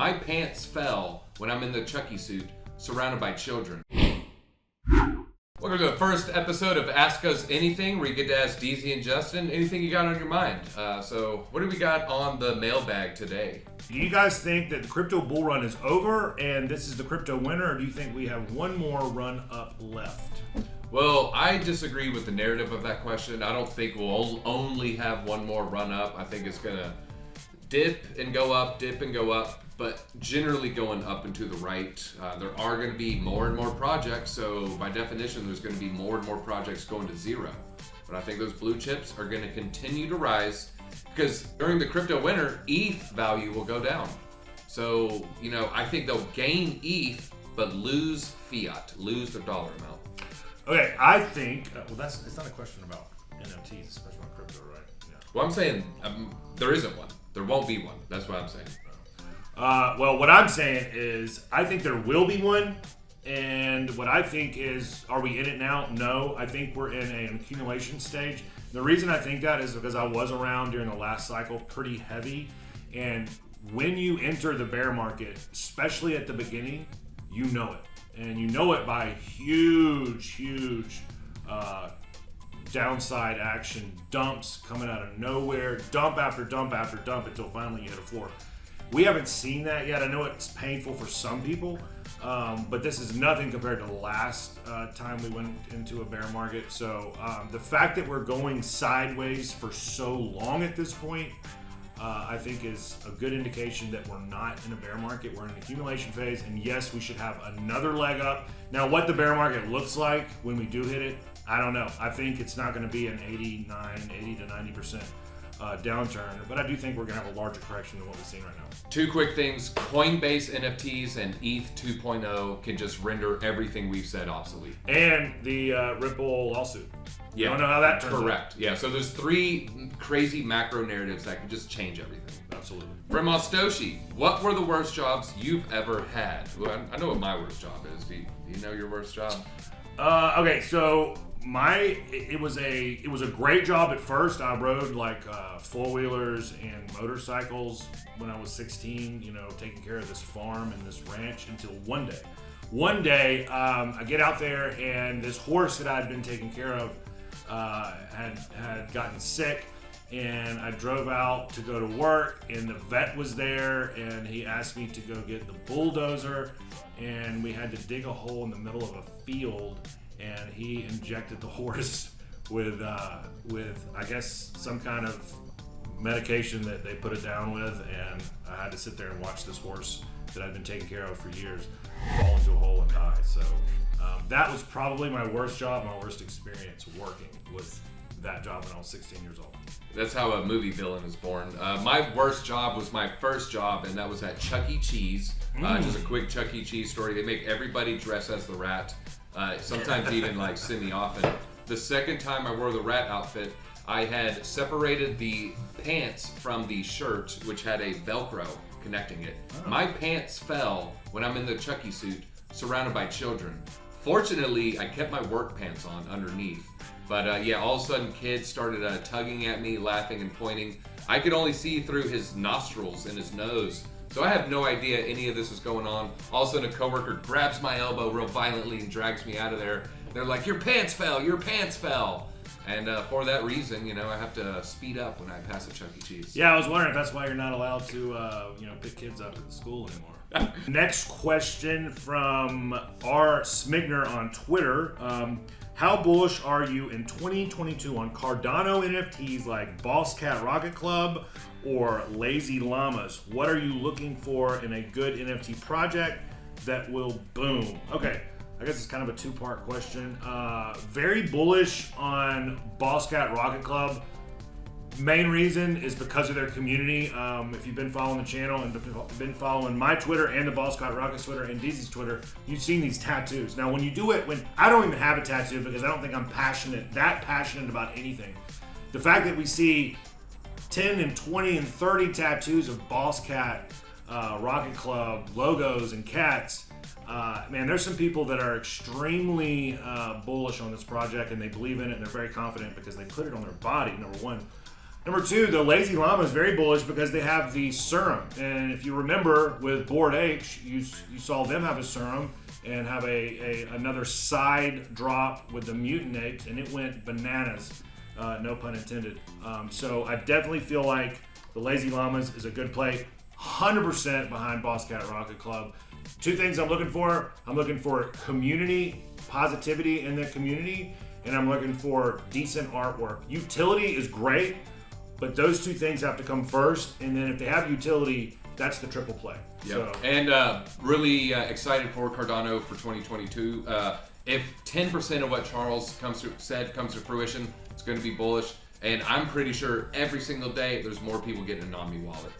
My pants fell when I'm in the Chucky suit, surrounded by children. Welcome to the first episode of Ask Us Anything, where you get to ask Deezy and Justin anything you got on your mind. So what do we got on the mailbag today? Do you guys think that the crypto bull run is over and this is the crypto winter, or do you think we have one more run up left? Well, I disagree with the narrative of that question. I don't think we'll only have one more run up. I think it's gonna dip and go up, but generally going up and to the right. There are going to be more and more projects, so by definition there's going to be more and more projects going to zero. But I think those blue chips are going to continue to rise because during the crypto winter, ETH value will go down. So, I think they'll gain ETH but lose fiat, lose their dollar amount. Okay, I think, it's not a question about NFTs, it's a question about crypto, right? Yeah. Well, I'm saying there isn't one. There won't be one. That's what I'm saying. Well, what I'm saying is I think there will be one. And what I think is, are we in it now? No, I think we're in an accumulation stage. The reason I think that is because I was around during the last cycle pretty heavy. And when you enter the bear market, especially at the beginning, you know it. And you know it by huge downside action, dumps coming out of nowhere, dump after dump after dump until finally you hit a floor. We haven't seen that yet. I know it's painful for some people, but this is nothing compared to the last time we went into a bear market. So the fact that we're going sideways for so long at this point, I think is a good indication that we're not in a bear market. We're in an accumulation phase, and yes, we should have another leg up. Now, what the bear market looks like when we do hit it, I don't know. I think it's not going to be an 80 to 90% downturn, but I do think we're going to have a larger correction than what we've seen right now. Two quick things. Coinbase NFTs and ETH 2.0 can just render everything we've said obsolete. And the Ripple lawsuit. Yeah. Don't know how that turns out. Correct. Yeah, so there's three crazy macro narratives that can just change everything. Absolutely. From Ostoshi, what were the worst jobs you've ever had? Well, I know what my worst job is. Do you know your worst job? Okay, so it was a great job at first. I rode like four-wheelers and motorcycles when I was 16, taking care of this farm and this ranch until one day I get out there and this horse that I'd been taking care of had gotten sick, and I drove out to go to work, and the vet was there, and he asked me to go get the bulldozer, and we had to dig a hole in the middle of a field, and he injected the horse with I guess some kind of medication that they put it down with, and I had to sit there and watch this horse that I'd been taking care of for years fall into a hole and die. So that was probably my worst job, my worst experience working with that job when I was 16 years old. That's how a movie villain is born. My worst job was my first job, and that was at Chuck E. Cheese. Just a quick Chuck E. Cheese story. They make everybody dress as the rat. Sometimes even like semi-often. The second time I wore the rat outfit, I had separated the pants from the shirt, which had a Velcro connecting it. Oh. My pants fell when I'm in the Chucky suit, surrounded by children. Fortunately, I kept my work pants on underneath. But all of a sudden, kids started tugging at me, laughing and pointing. I could only see through his nostrils and his nose. So I have no idea any of this is going on. All of a sudden, a coworker grabs my elbow real violently and drags me out of there. They're like, your pants fell. And for that reason, I have to speed up when I pass a Chuck E. Cheese. Yeah, I was wondering if that's why you're not allowed to, pick kids up at the school anymore. Next question from R. Smigner on Twitter. How bullish are you in 2022 on Cardano NFTs like Boss Cat Rocket Club or Lazy Llamas? What are you looking for in a good NFT project that will boom? Okay, I guess it's kind of a two-part question. Very bullish on Boss Cat Rocket Club. Main reason is because of their community. If you've been following the channel and been following my Twitter and the Boss Cat Rocket's Twitter and Deezy's Twitter, you've seen these tattoos. Now, when you do it, when I don't even have a tattoo because I don't think I'm that passionate about anything. The fact that we see 10 and 20 and 30 tattoos of Boss Cat Rocket Club logos and cats, man, there's some people that are extremely bullish on this project and they believe in it and they're very confident because they put it on their body, number one. Number 2, the Lazy Llama is very bullish because they have the serum. And if you remember with Bored H, you saw them have a serum and have another side drop with the mutant apes, and it went bananas. No pun intended. So I definitely feel like the Lazy Llamas is a good play. 100% behind Boss Cat Rocket Club. 2 things I'm looking for. I'm looking for community, positivity in the community, and I'm looking for decent artwork. Utility is great, but those 2 things have to come first, and then if they have utility, that's the triple play. Yep. So. And really excited for Cardano for 2022. If 10% of what Charles said comes to fruition, it's going to be bullish. And I'm pretty sure every single day there's more people getting a Nami wallet.